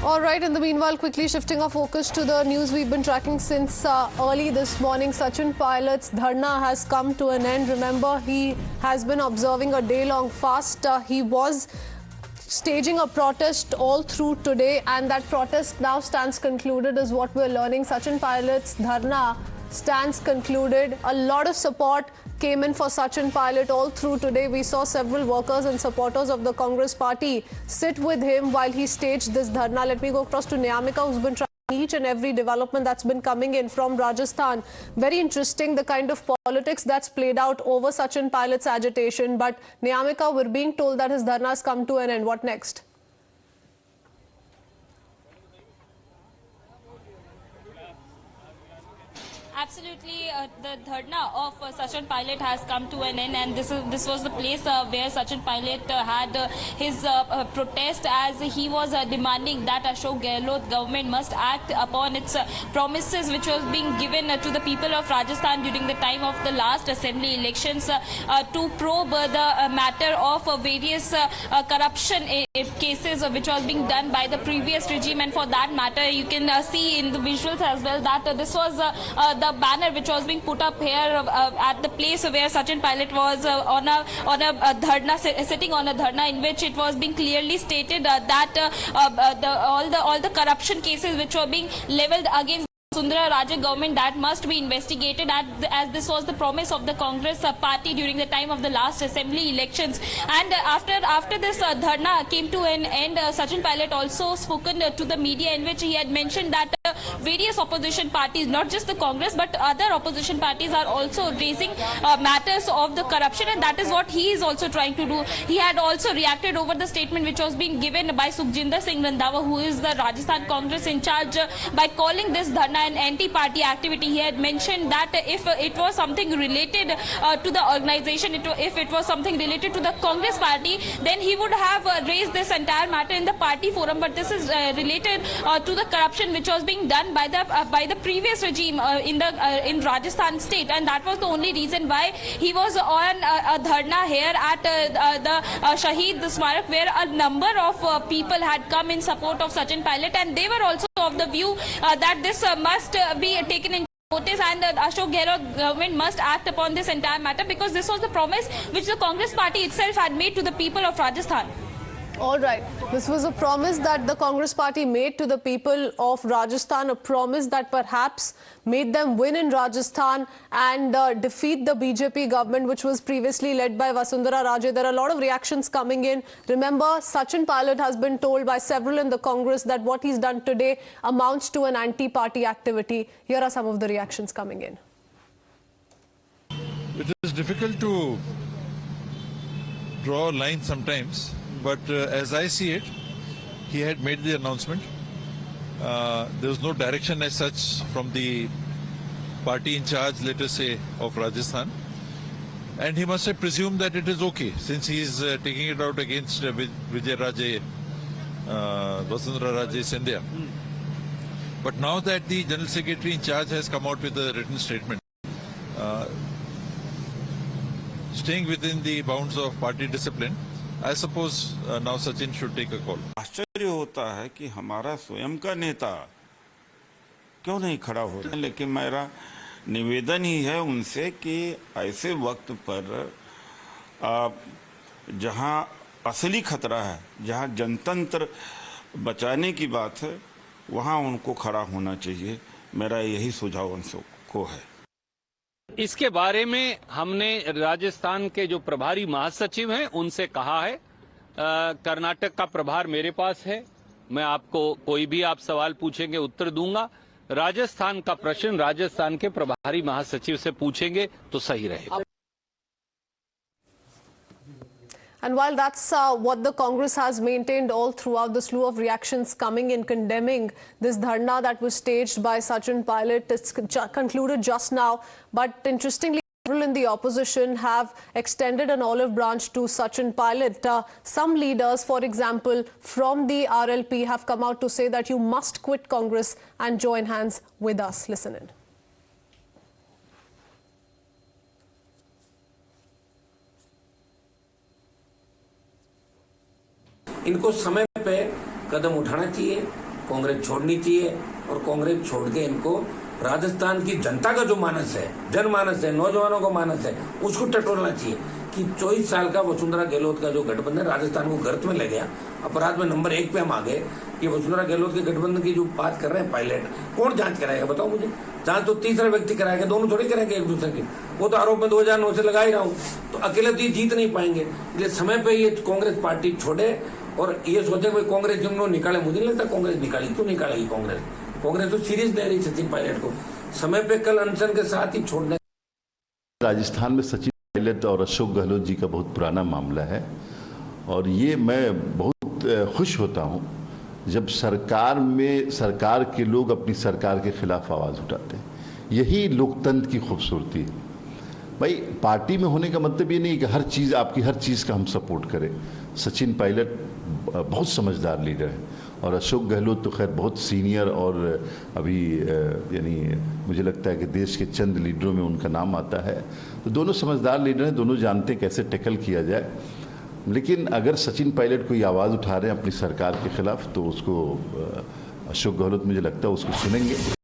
All right, in the meanwhile, quickly shifting our focus to the news we've been tracking since early this morning. Sachin Pilot's dharna has come to an end. Remember, he has been observing a day-long fast. He was staging a protest all through today, and that protest now stands concluded is what we're learning. Sachin Pilot's dharna stands concluded. A lot of support came in for Sachin Pilot all through today. We saw several workers and supporters of the Congress party sit with him while he staged this dharna. Let me go across to Niyamika, who's been tracking each and every development that's been coming in from Rajasthan. Very interesting, the kind of politics that's played out over Sachin Pilot's agitation. But Niyamika, we're being told that his dharna has come to an end. What next? Absolutely, the dharna of Sachin Pilot has come to an end, and this was the place where Sachin Pilot had his protest, as he was demanding that Ashok Gehlot government must act upon its promises which was being given to the people of Rajasthan during the time of the last assembly elections to probe the matter of various corruption cases which was being done by the previous regime. And for that matter, you can see in the visuals as well that this was the banner which was being put up here at the place where Sachin Pilot was on a dharna, sitting on a dharna, in which it was being clearly stated that all the corruption cases which were being levelled against Vasundhara Raje government, that must be investigated, as this was the promise of the Congress party during the time of the last assembly elections. And after this dharna came to an end, Sachin Pilot also spoken to the media, in which he had mentioned that various opposition parties, not just the Congress but other opposition parties, are also raising matters of the corruption, and that is what he is also trying to do. He had also reacted over the statement which was being given by Sukhjinder Singh Randhawa, who is the Rajasthan Congress in charge, by calling this dharna an anti-party activity. He had mentioned that if it was something related to the organization, if it was something related to the Congress party, then he would have raised this entire matter in the party forum. But this is related to the corruption which was being done by the previous regime in Rajasthan state, and that was the only reason why he was on a dharna here at the Shaheed Smarak, where a number of people had come in support of Sachin Pilot, and they were also of the view that this must be taken into notice, and the Ashok Gehlot government must act upon this entire matter, because this was the promise which the Congress party itself had made to the people of Rajasthan. All right. This was a promise that the Congress party made to the people of Rajasthan, a promise that perhaps made them win in Rajasthan and defeat the BJP government, which was previously led by Vasundhara Raje. There are a lot of reactions coming in. Remember, Sachin Pilot has been told by several in the Congress that what he's done today amounts to an anti-party activity. Here are some of the reactions coming in. It is difficult to draw a line sometimes. But as I see it, he had made the announcement. There was no direction as such from the party in charge, let us say, of Rajasthan. And he must have presumed that it is okay, since he is taking it out against Vijay Raje, Vasundhara Raje Scindia. But now that the General Secretary in charge has come out with a written statement, staying within the bounds of party discipline, I suppose now Sachin should take a call. आश्चर्य होता है कि हमारा स्वयं का नेता क्यों नहीं खड़ा हो रहा है, लेकिन मेरा निवेदन ही है उनसे कि ऐसे वक्त पर जहां असली खतरा है, जहां जनतंत्र बचाने की बात है, वहां उनको खड़ा होना चाहिए। मेरा यही सुझाव उनको है। इसके बारे में हमने राजस्थान के जो प्रभारी महासचिव हैं उनसे कहा है। कर्नाटक का प्रभार मेरे पास है, मैं आपको कोई भी आप सवाल पूछेंगे उत्तर दूंगा। राजस्थान का प्रश्न राजस्थान के प्रभारी महासचिव से पूछेंगे तो सही रहेगा। And while that's what the Congress has maintained all throughout, the slew of reactions coming in condemning this dharna that was staged by Sachin Pilot, it's concluded just now. But interestingly, several in the opposition have extended an olive branch to Sachin Pilot. Some leaders, for example, from the RLP have come out to say that you must quit Congress and join hands with us. Listen in. इनको समय पे कदम उठाना चाहिए। कांग्रेस छोड़नी चाहिए और कांग्रेस छोड़ के इनको राजस्थान की जनता का जो मानस है, जनमानस है, नौजवानों का मानस है, उसको टटोलना चाहिए कि 24 साल का वसुंधरा गहलोत का जो गठबंधन राजस्थान को गर्त में ले गया, अपराध में नंबर 1 पे हम आ गए। ये वसुंधरा गहलोत के गठबंधन की जो बात कर रहे हैं पायलट, कौन जांच कराएगा बताओ मुझे? जांच तो तीसरा व्यक्ति कराएगा, दोनों थोड़ी करेंगे एक दूसरे की। वो तो आरोप में 2009 से लगा ही रहा हूँ, तो अकेले तो ये जीत नहीं पाएंगे। इसलिए समय पे ये कांग्रेस पार्टी छोड़े और ये सोचे भाई कांग्रेस जिन्होंने निकाले, मुझे नहीं लगता कांग्रेस निकाली, क्यों निकालेगी कांग्रेस? कांग्रेस तो सीरीज दे रही सचिन पायलट को, समय पे कल अनशन के साथ ही छोड़ने। राजस्थान में सचिन पायलट और अशोक गहलोत जी का बहुत पुराना मामला है और ये मैं बहुत खुश होता हूँ जब सरकार के लोग अपनी सरकार के खिलाफ आवाज़ उठाते हैं। यही लोकतंत्र की खूबसूरती है। भाई पार्टी में होने का मतलब ये नहीं कि हर चीज़ आपकी हर चीज़ का हम सपोर्ट करें। सचिन पायलट बहुत समझदार लीडर है और अशोक गहलोत तो खैर बहुत सीनियर और अभी यानी मुझे लगता है कि देश के चंद लीडरों में उनका नाम आता है। तो दोनों समझदार लीडर हैं, दोनों जानते हैं कैसे टैकल किया जाए। लेकिन अगर सचिन पायलट कोई आवाज़ उठा रहे हैं अपनी सरकार के खिलाफ तो उसको अशोक गहलोत मुझे लगता है उसको सुनेंगे।